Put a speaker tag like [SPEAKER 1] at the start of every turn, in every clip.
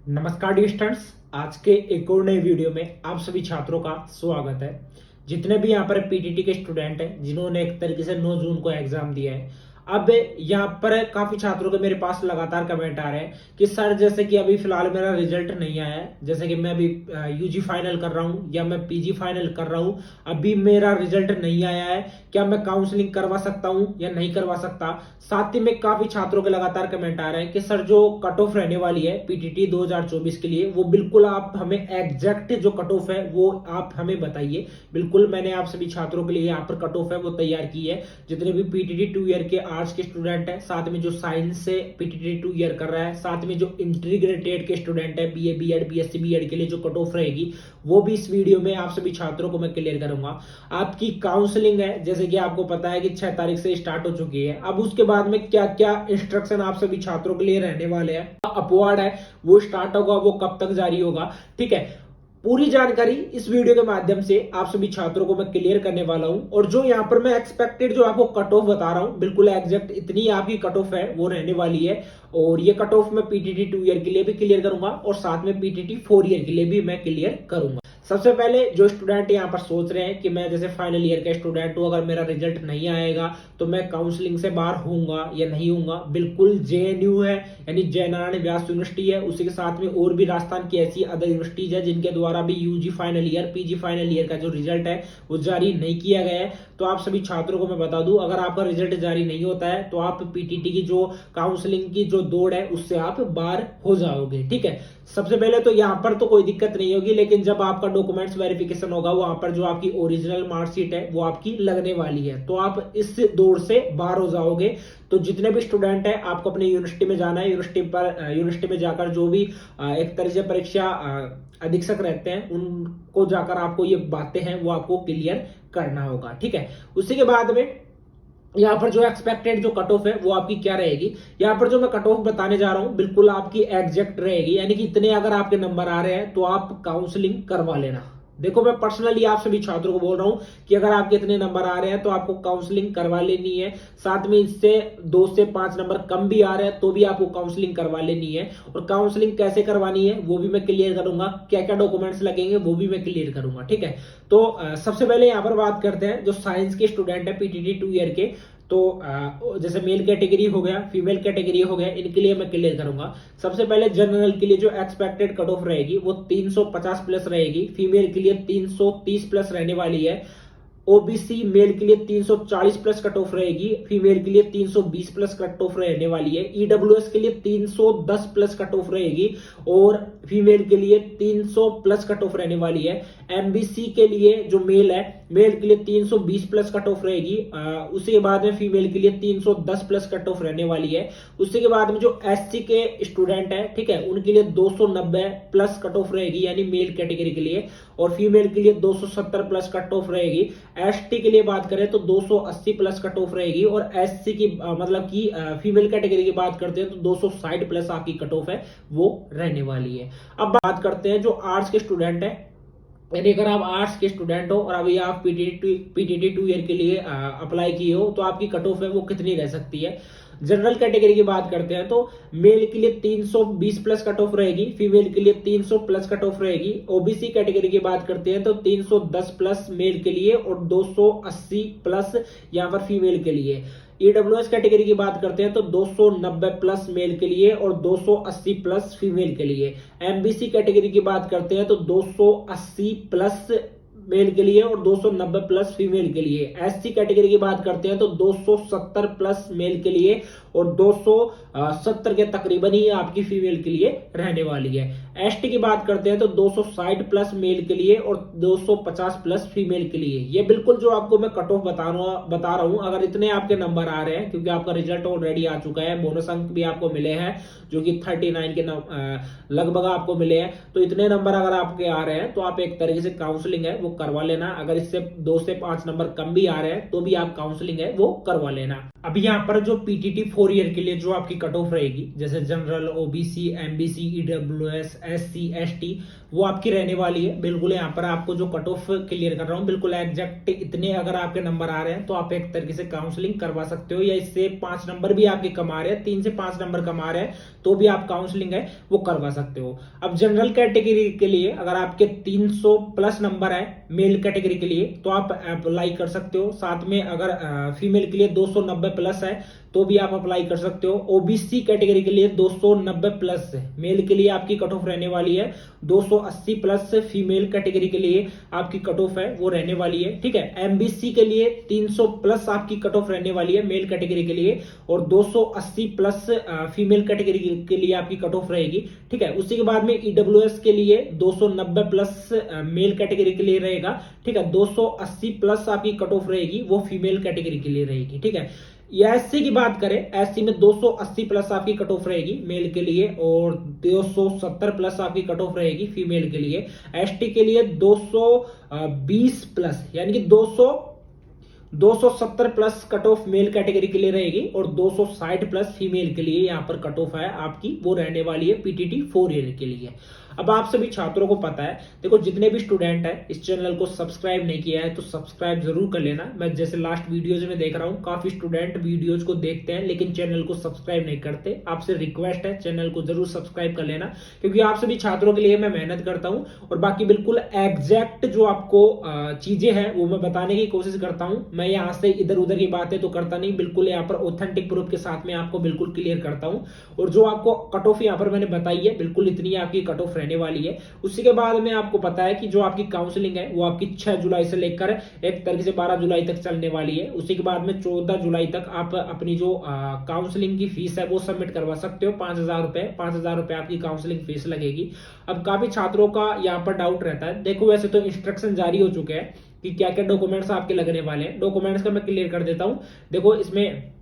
[SPEAKER 1] नमस्कार dear students, आज के एक और नए वीडियो में आप सभी छात्रों का स्वागत है। जितने भी यहाँ पर पीटीटी के स्टूडेंट हैं जिन्होंने एक तरीके से 9 जून को एग्जाम दिया है, अब यहाँ पर काफी छात्रों के मेरे पास लगातार कमेंट आ रहे हैं कि सर जैसे कि अभी फिलहाल मेरा रिजल्ट नहीं आया है, जैसे कि मैं अभी यूजी फाइनल कर रहा हूँ या मैं पीजी फाइनल कर रहा हूँ, अभी मेरा रिजल्ट नहीं आया है, क्या मैं काउंसलिंग करवा सकता हूँ या नहीं करवा सकता। साथ ही में काफी छात्रों के लगातार कमेंट आ रहे हैं कि सर जो कट ऑफ रहने वाली है पीटीटी 2024 के लिए, वो बिल्कुल आप हमें एग्जैक्ट जो कट ऑफ है वो आप हमें बताइए। बिल्कुल मैंने आप सभी छात्रों के लिए यहाँ पर कट ऑफ है वो तैयार की है। जितने भी पीटीटी 2 ईयर के आर्ट्स के स्टूडेंट है, साथ में जो साइंस से पीटीटी 2 ईयर कर रहा है, साथ में जो इंटीग्रेटेड के स्टूडेंट है बीए बीएड बीएससी बीएड के लिए जो कट ऑफ रहेगी वो भी इस वीडियो में आप सभी छात्रों को मैं क्लियर करूंगा। आपकी काउंसलिंग है जैसे कि आपको पता है कि 6 तारीख से स्टार्ट हो चुकी है। अब उसके बाद में क्या क्या इंस्ट्रक्शन आप सभी छात्रों के लिए रहने वाले हैं, अपवार्ड है वो स्टार्ट होगा, वो कब तक जारी होगा, ठीक है। पूरी जानकारी इस वीडियो के माध्यम से आप सभी छात्रों को मैं क्लियर करने वाला हूं। और जो यहाँ पर मैं एक्सपेक्टेड जो आपको कट ऑफ बता रहा हूं, बिल्कुल एग्जैक्ट इतनी आपकी कट ऑफ है वो रहने वाली है। और ये कट ऑफ मैं पीटीटी 2 ईयर के लिए भी क्लियर करूंगा और साथ में पीटीटी 4 ईयर के लिए भी मैं क्लियर करूंगा। सबसे पहले जो स्टूडेंट यहाँ पर सोच रहे हैं कि मैं जैसे फाइनल ईयर का स्टूडेंट हूं, अगर मेरा रिजल्ट नहीं आएगा तो मैं काउंसलिंग से बाहर होऊंगा या नहीं होऊंगा, बिल्कुल जेएनयू है यानी जय नारायण व्यास यूनिवर्सिटी है, उसी के साथ में और भी राजस्थान की ऐसी अदर यूनिवर्सिटीज है जिनके द्वारा भी UG final year PG final year का जो रिजल्ट है वो जारी नहीं किया गया है। तो आप सभी छात्रों को मैं बता दूं, अगर आपका रिजल्ट जारी नहीं होता है तो आप पीटीटी की जो काउंसलिंग की जो दौड़ है उससे आप बाहर हो जाओगे, ठीक है। सबसे पहले तो यहाँ पर तो कोई दिक्कत नहीं होगी, लेकिन जब आपका डॉक्यूमेंट्स वेरिफिकेशन होगा वहां पर जो आपकी ओरिजिनल मार्कशीट है वो आपकी लगने वाली है, तो आप इस दौर से बाहर हो जाओगे। तो जितने भी स्टूडेंट है आपको अपनी यूनिवर्सिटी में जाना है, यूनिवर्सिटी में जाकर जो भी एक तरह से परीक्षा अधीक्षक रहते हैं उनको जाकर आपको ये बातें हैं वो आपको क्लियर करना होगा, ठीक है। उसी के बाद में यहाँ पर जो एक्सपेक्टेड जो कट ऑफ है वो आपकी क्या रहेगी, यहाँ पर जो मैं कट ऑफ बताने जा रहा हूं बिल्कुल आपकी एग्जैक्ट रहेगी, यानी कि इतने अगर आपके नंबर आ रहे हैं तो आप काउंसलिंग करवा लेना। देखो मैं पर्सनली आप सभी छात्रों को बोल रहा हूं कि अगर आपके इतने नंबर आ रहे हैं तो आपको काउंसलिंग करवा लेनी है। साथ में इससे 2 से 5 नंबर कम भी आ रहे हैं तो भी आपको काउंसलिंग करवा लेनी है। और काउंसलिंग कैसे करवानी है वो भी मैं क्लियर करूंगा, क्या क्या डॉक्यूमेंट्स लगेंगे वो भी मैं क्लियर करूंगा, ठीक है। तो सबसे पहले यहाँ पर बात करते हैं जो साइंस के स्टूडेंट है पीटीटी 2 ईयर के, तो जैसे मेल कैटेगरी हो गया फीमेल कैटेगरी हो गया, इनके लिए मैं क्लियर करूंगा। सबसे पहले जनरल के लिए जो एक्सपेक्टेड कट ऑफ रहेगी वो 350 प्लस रहेगी, फीमेल के लिए 330 प्लस रहने वाली है। ओबीसी मेल के लिए 340 प्लस कट ऑफ रहेगी, फीमेल के लिए 320 प्लस कट ऑफ रहने वाली है। ईडब्ल्यूएस के लिए 310 प्लस कट ऑफ रहेगी और फीमेल के लिए 300 प्लस कट ऑफ रहने वाली है। एमबीसी के लिए जो मेल है, मेल के लिए 320 प्लस कट ऑफ रहेगी, उसी के बाद में फीमेल के लिए 310 प्लस कट ऑफ रहने वाली है। उसी के बाद में जो एससी के स्टूडेंट है, ठीक है, उनके लिए 290 प्लस कट ऑफ रहेगी यानी मेल कैटेगरी के लिए, और फीमेल के लिए 270 प्लस कट ऑफ रहेगी। एसटी के लिए बात करें तो 280 प्लस कट ऑफ रहेगी, और एससी की मतलब की फीमेल कैटेगरी की बात करते हैं तो 260 प्लस आपकी कट ऑफ है वो रहने वाली है। अब बात करते हैं जो आर्ट्स के स्टूडेंट है, यानी अगर आप आर्ट्स के स्टूडेंट हो और अभी आप पीटीटी 2 ईयर के लिए अप्लाई किए हो तो आपकी कट ऑफ है वो कितनी रह सकती है। जनरल कैटेगरी की बात करते हैं तो मेल के लिए 320 प्लस कट ऑफ रहेगी, फीमेल के लिए 300 प्लस कट ऑफ रहेगी। ओबीसी कैटेगरी की बात करते हैं तो 310 प्लस मेल के लिए और 280 प्लस यहाँ पर फीमेल के लिए। ईडब्ल्यूएस कैटेगरी की बात करते हैं तो 290 प्लस मेल के लिए और 280 प्लस फीमेल के लिए। एमबीसी कैटेगरी की बात करते हैं तो 280 प्लस मेल के लिए और 290 प्लस फीमेल के लिए। एससी कैटेगरी की बात करते हैं तो 270 प्लस मेल के लिए और 270 के तकरीबन ही आपकी फीमेल के लिए रहने वाली है। एसटी की बात करते हैं तो 260 प्लस मेल के लिए और 250 प्लस फीमेल के लिए। ये बिल्कुल जो आपको मैं कट ऑफ बता रहा हूं, अगर इतने आपके नंबर आ रहे हैं, क्योंकि आपका रिजल्ट ऑलरेडी आ चुका है, बोनस अंक भी आपको मिले हैं जो कि 39 के लगभग आपको मिले हैं, तो इतने नंबर अगर आपके आ रहे हैं तो आप एक तरीके से काउंसलिंग है वो करवा लेना। अगर इससे 2 से 5 नंबर कम भी आ रहे हैं तो भी आप काउंसलिंग है वो करवा लेना। अभी यहाँ पर जो पीटीटी 4 ईयर के लिए जो आपकी कट ऑफ रहेगी, जैसे general, OBC, MBC, EWS, SC, ST, वो आपकी रहने वाली है। बिल्कुल यहाँ पर आपको जो कट ऑफ क्लियर कर रहा हूँ बिल्कुल एग्जैक्ट इतने अगर आपके नंबर आ रहे हैं तो आप एक तरीके से काउंसलिंग करवा सकते हो, या इससे 5 नंबर भी आपके कम आ रहे हैं, 3 से 5 नंबर कम आ रहे हैं तो भी आप काउंसलिंग है वो करवा सकते हो। अब जनरल कैटेगरी के लिए अगर आपके 300 प्लस नंबर है मेल कैटेगरी के लिए तो आप अप्लाई कर सकते हो। साथ में अगर फीमेल के लिए 290 प्लस है तो भी आप अप्लाई कर सकते हो। ओबीसी कैटेगरी के लिए 290 प्लस है मेल के लिए आपकी कट ऑफ रहने वाली है, 280 प्लस फीमेल कैटेगरी के लिए आपकी कट ऑफ है वो रहने वाली है। ठीक है, एमबीसी के लिए 300 प्लस आपकी कट ऑफ रहने वाली है मेल कैटेगरी के लिए, और 280 प्लस फीमेल कैटेगरी के लिए आपकी कट ऑफ रहेगी। ठीक है, उसी के बाद में ईडब्ल्यूएस के लिए 290 प्लस मेल कैटेगरी के लिए रहेगा। ठीक है, 280 प्लस आपकी कट ऑफ रहेगी वो फीमेल कैटेगरी के लिए रहेगी। ठीक है, एससी की बात करें, एससी में 280 प्लस आपकी कट ऑफ रहेगी मेल के लिए, और 270 प्लस आपकी कट ऑफ रहेगी फीमेल के लिए। एसटी के लिए 220 प्लस यानी कि 270 plus cut of male category के लिए रहेगी, और 260 प्लस फीमेल के लिए यहाँ पर कट ऑफ है आपकी वो रहने वाली है पीटीटी 4 ईयर के लिए। अब आप सभी छात्रों को पता है, देखो जितने भी स्टूडेंट है इस चैनल को सब्सक्राइब नहीं किया है तो सब्सक्राइब जरूर कर लेना। मैं जैसे लास्ट वीडियोज में देख रहा हूँ काफी स्टूडेंट वीडियोज को देखते हैं लेकिन चैनल को सब्सक्राइब नहीं करते। आपसे रिक्वेस्ट है चैनल को जरूर सब्सक्राइब कर लेना, क्योंकि आप सभी छात्रों के लिए मैं मेहनत करता हूँ और बाकी बिल्कुल एग्जैक्ट जो आपको चीजें हैं वो मैं बताने की कोशिश करता हूँ। मैं यहाँ से इधर उधर की बातें तो करता नहीं, बिल्कुल यहाँ पर ऑथेंटिक प्रूफ के साथ में आपको बिल्कुल क्लियर करता हूँ। और जो आपको कट ऑफ यहाँ पर मैंने बताई है बिल्कुल इतनी आपकी कट ऑफ रहने वाली है। उसी के बाद में आपको पता है कि जो आपकी काउंसलिंग है वो आपकी 6 जुलाई से लेकर एक तरीके से 12 जुलाई तक चलने वाली है। उसी के बाद में 14 जुलाई तक आप अपनी जो काउंसलिंग की फीस है वो सबमिट करवा सकते हो। 5,000 रुपए आपकी काउंसलिंग फीस लगेगी। अब काफी छात्रों का यहाँ पर डाउट रहता है, देखो वैसे तो इंस्ट्रक्शन जारी हो चुके हैं कि क्या क्या डॉक्यूमेंट्स आपके लगने वाले हैं। डॉक्यूमेंट्स का मैं क्लियर कर देता हूं। देखो इसमें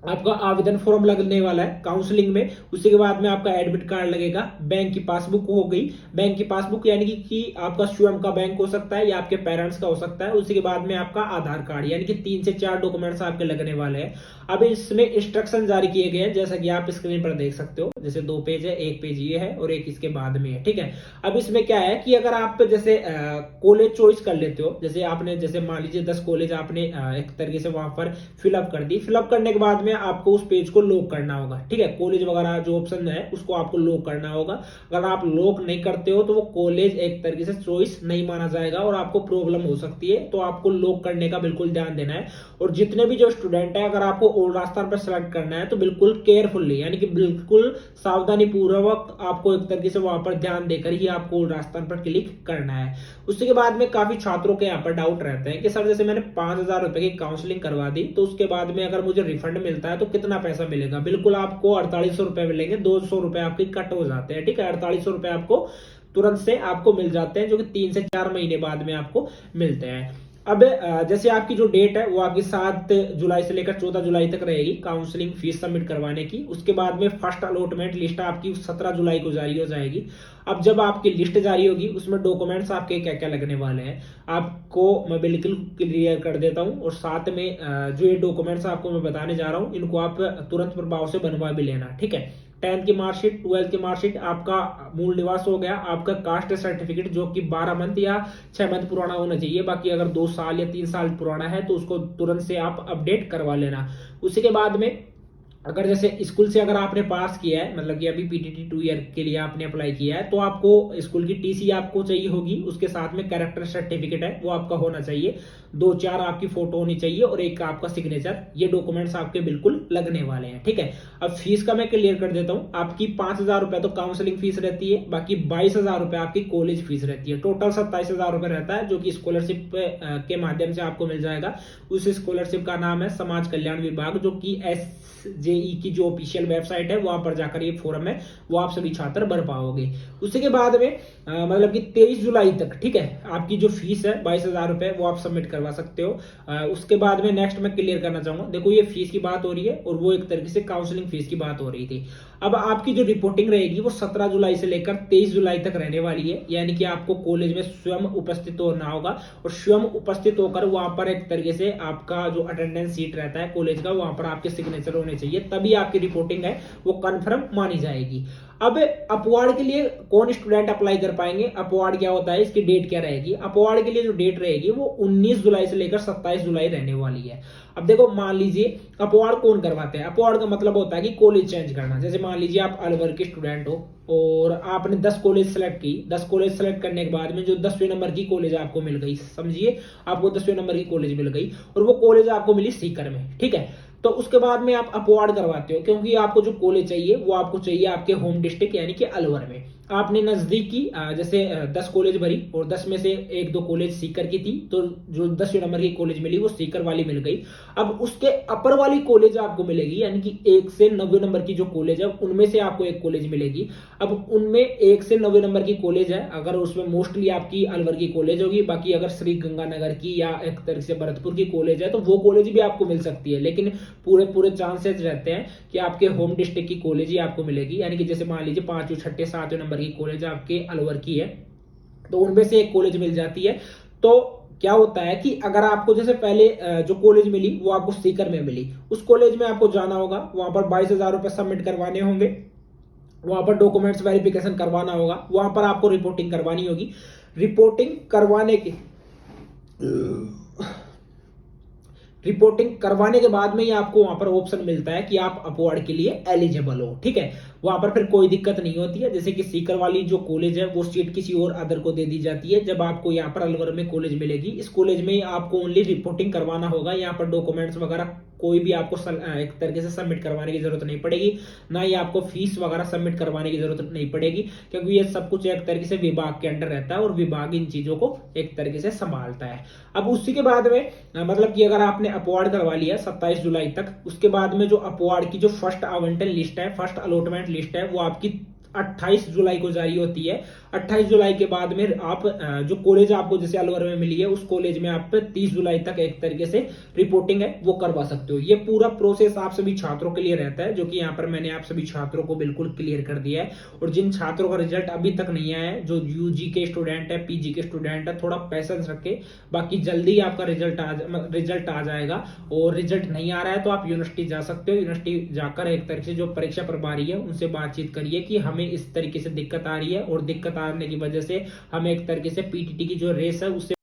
[SPEAKER 1] आपका आवेदन फॉर्म लगने वाला है काउंसलिंग में, उसी के बाद में आपका एडमिट कार्ड लगेगा, बैंक की पासबुक हो गई, बैंक की पासबुक यानी कि आपका स्वयं का बैंक हो सकता है या आपके पेरेंट्स का हो सकता है। उसी के बाद में आपका आधार कार्ड, यानी कि 3 से 4 डॉक्यूमेंट्स आपके लगने वाले हैं। अब इसमें इंस्ट्रक्शन जारी किए गए हैं जैसा कि आप स्क्रीन पर देख सकते हो, जैसे 2 पेज है, एक पेज ये है और एक इसके बाद में है। ठीक है, अब इसमें क्या है कि अगर आप जैसे कॉलेज चॉइस कर लेते हो, जैसे आपने जैसे मान लीजिए 10 कॉलेज आपने एक तरीके से वहां पर फिलअप कर दी, फिलअप करने के बाद में आपको उस पेज को लॉक करना होगा। ठीक है, कॉलेज वगैरह जो ऑप्शन है उसको आपको लॉक करना होगा। अगर आप लॉक नहीं करते हो तो वो कॉलेज एक तरीके से चॉइस नहीं माना जाएगा और आपको प्रॉब्लम हो सकती है, तो आपको लॉक करने का बिल्कुल ध्यान देना है। और जितने भी जो स्टूडेंट है अगर आपको ओल्ड रास्ता पर सेलेक्ट करना है तो बिल्कुल केयरफुली यानी कि बिल्कुल सावधानी पूर्वक आपको एक तरीके से वहां पर ध्यान देकर ही आपको ओल्ड रास्ता पर क्लिक करना है। उसके बाद में काफी छात्रों के यहाँ पर डाउट रहते हैं कि सर जैसे मैंने 5,000 रुपए की काउंसलिंग करवा दी तो उसके बाद में अगर मुझे रिफंड मिलता है तो कितना पैसा मिलेगा। बिल्कुल आपको 4800 रुपए मिलेंगे, 200 रुपए आपके कट हो जाते हैं। ठीक है, 4800 रुपए आपको तुरंत से आपको मिल जाते हैं, जो कि 3 से 4 महीने बाद में आपको मिलते हैं। अब जैसे आपकी जो डेट है वो आपकी 7 जुलाई से लेकर 14 जुलाई तक रहेगी काउंसलिंग फीस सबमिट करवाने की। उसके बाद में फर्स्ट अलॉटमेंट लिस्ट आपकी 17 जुलाई को जारी हो जाएगी। अब जब आपकी लिस्ट जारी होगी उसमें डॉक्यूमेंट्स आपके क्या क्या लगने वाले हैं आपको मैं बिल्कुल क्लियर कर देता हूं, और साथ में जो ये डॉक्यूमेंट्स आपको मैं बताने जा रहा हूं इनको आप तुरंत प्रभाव से बनवा भी लेना। ठीक है, 10th की मार्कशीट, 12th की मार्कशीट, आपका मूल निवास हो गया, आपका कास्ट सर्टिफिकेट जो कि 12 मंथ या 6 मंथ पुराना होना चाहिए, बाकी अगर 2 साल या 3 साल पुराना है तो उसको तुरंत से आप अपडेट करवा लेना। उसी के बाद में अगर जैसे स्कूल से अगर आपने पास किया है, मतलब कि अभी पीटीटी 2 ईयर के लिए आपने अप्लाई किया है, तो आपको स्कूल की टीसी आपको चाहिए होगी, उसके साथ में कैरेक्टर सर्टिफिकेट है वो आपका होना चाहिए, 2-4 आपकी फोटो होनी चाहिए और एक आपका सिग्नेचर। ये डॉक्यूमेंट्स आपके बिल्कुल लगने वाले हैं। ठीक है, अब फीस का मैं क्लियर कर देता हूँ। आपकी 5,000 रुपए तो काउंसलिंग फीस रहती है, बाकी 22,000 रुपए आपकी कॉलेज फीस रहती है। टोटल 27,000 रुपए रहता है, जो कि स्कॉलरशिप के माध्यम से आपको मिल जाएगा। उस स्कॉलरशिप का नाम है समाज कल्याण विभाग, जो कि SJ जेई की जो ऑफिशियल वेबसाइट है वहां पर जाकर ये फॉर्म है वो आप सभी छात्र भर पाओगे। उसके बाद में मतलब कि 23 जुलाई तक, ठीक है, आपकी जो फीस है 22,000 रुपए वो आप सबमिट करवा सकते हो। उसके बाद में नेक्स्ट मैं क्लियर करना चाहूंगा, देखो ये फीस की बात हो रही है और वो एक तरीके से काउंसलिंग फीस की बात हो रही थी। अब आपकी जो रिपोर्टिंग रहेगी वो 17 जुलाई से लेकर 23 जुलाई तक रहने वाली है, यानी कि आपको कॉलेज में स्वयं उपस्थित होना होगा और स्वयं उपस्थित होकर वहां पर एक तरीके से आपका जो अटेंडेंस सीट रहता है कॉलेज का वहां पर आपके सिग्नेचर होने चाहिए, तभी आपकी रिपोर्टिंग है वो कंफर्म मानी जाएगी। अब अपवार्ड के लिए कौन स्टूडेंट अप्लाई कर पाएंगे, अपवार्ड क्या होता है, इसकी डेट क्या रहेगी, अपवार्ड के लिए जो डेट रहेगी वो 19 जुलाई से लेकर 27 जुलाई रहने वाली है। अब देखो मान लीजिए अपवार्ड कौन करवाते हैं, अपवार्ड का मतलब होता है कि कॉलेज चेंज करना। जैसे मान लीजिए आप अलवर के स्टूडेंट हो और आपने 10 कॉलेज सेलेक्ट की, 10 कॉलेज सेलेक्ट करने के बाद में जो 10वें नंबर की कॉलेज आपको मिल गई, समझिए आपको 10वें नंबर की कॉलेज मिल गई और वो कॉलेज आपको मिली सीकर में, ठीक है, तो उसके बाद में आप अपवार्ड करवाते हो क्योंकि आपको जो कॉलेज चाहिए वो आपको चाहिए आपके होम डिस्ट्रिक्ट यानी कि अलवर में। आपने नजदीकी जैसे 10 कॉलेज भरी और 10 में से 1-2 कॉलेज सीकर की थी, तो जो 10वें नंबर की कॉलेज मिली वो सीकर वाली मिल गई। अब उसके अपर वाली कॉलेज आपको मिलेगी, यानी कि 1 से 90 नंबर की जो कॉलेज है उनमें से आपको एक कॉलेज मिलेगी। अब उनमें 1 से 90 नंबर की कॉलेज है, अगर उसमें मोस्टली आपकी अलवर की कॉलेज होगी, बाकी अगर श्री गंगानगर की या एक तरह से भरतपुर की कॉलेज है तो वो कॉलेज भी आपको मिल सकती है, लेकिन पूरे पूरे चांसेस रहते हैं कि आपके होम डिस्ट्रिक्ट की कॉलेज ही आपको मिलेगी। यानी कि जैसे मान लीजिए 5वें 6वें 7वें नंबर की कॉलेज आपके अलवर की है तो उनमें से एक कॉलेज मिल जाती है। तो क्या होता है कि अगर आपको जैसे पहले जो कॉलेज मिली वो आपको सीकर में मिली, उस कॉलेज में आपको जाना होगा, वहां पर 22,000 रुपए सबमिट करवाने होंगे, वहां पर डॉक्यूमेंट्स वेरिफिकेशन करवाना होगा, वहां पर आपको रिपोर्टिंग करवानी होगी। रिपोर्टिंग करवाने के बाद में ही आपको वहां पर ऑप्शन मिलता है कि आप अपवार्ड के लिए एलिजिबल हो, ठीक है। वहां पर फिर कोई दिक्कत नहीं होती है, जैसे कि सीकर वाली जो कॉलेज है वो सीट किसी और अदर को दे दी जाती है। जब आपको यहाँ पर अलवर में कॉलेज मिलेगी, इस कॉलेज में आपको ओनली रिपोर्टिंग करवाना होगा, यहाँ पर डॉक्यूमेंट्स वगैरह कोई भी आपको एक तरीके से सबमिट करवाने की जरूरत नहीं पड़ेगी, ना ही आपको फीस वगैरह सबमिट करवाने की जरूरत नहीं पड़ेगी, क्योंकि ये सब कुछ एक तरीके से विभाग के अंडर रहता है और विभाग इन चीजों को एक तरीके से संभालता है। अब उसी के बाद में मतलब कि अगर आपने अपवार्ड करवा लिया 27 जुलाई तक, उसके बाद में जो अपवार्ड की जो फर्स्ट आवंटन लिस्ट है, फर्स्ट अलॉटमेंट लिस्ट है, वो आपकी 28 जुलाई को जारी होती है। 28 जुलाई के बाद में आप जो कॉलेज आपको जैसे अलवर में मिली है उस कॉलेज में आप 30 जुलाई तक एक तरीके से रिपोर्टिंग है वो करवा सकते हो। ये पूरा प्रोसेस आप सभी छात्रों के लिए रहता है, जो कि यहाँ पर मैंने आप सभी छात्रों को बिल्कुल क्लियर कर दिया है। और जिन छात्रों का रिजल्ट अभी तक नहीं आया है, जो यूजी के स्टूडेंट है, पीजी के स्टूडेंट है, थोड़ा पैसेंस रखे, बाकी जल्दी आपका रिजल्ट आ जाएगा। और रिजल्ट नहीं आ रहा है तो आप यूनिवर्सिटी जा सकते हो, यूनिवर्सिटी जाकर एक तरीके से जो परीक्षा प्रभारी है उनसे बातचीत करिए कि हमें इस तरीके से दिक्कत आ रही है और दिक्कत आने की वजह से हम एक तरीके से पीटीटी की जो रेस है उससे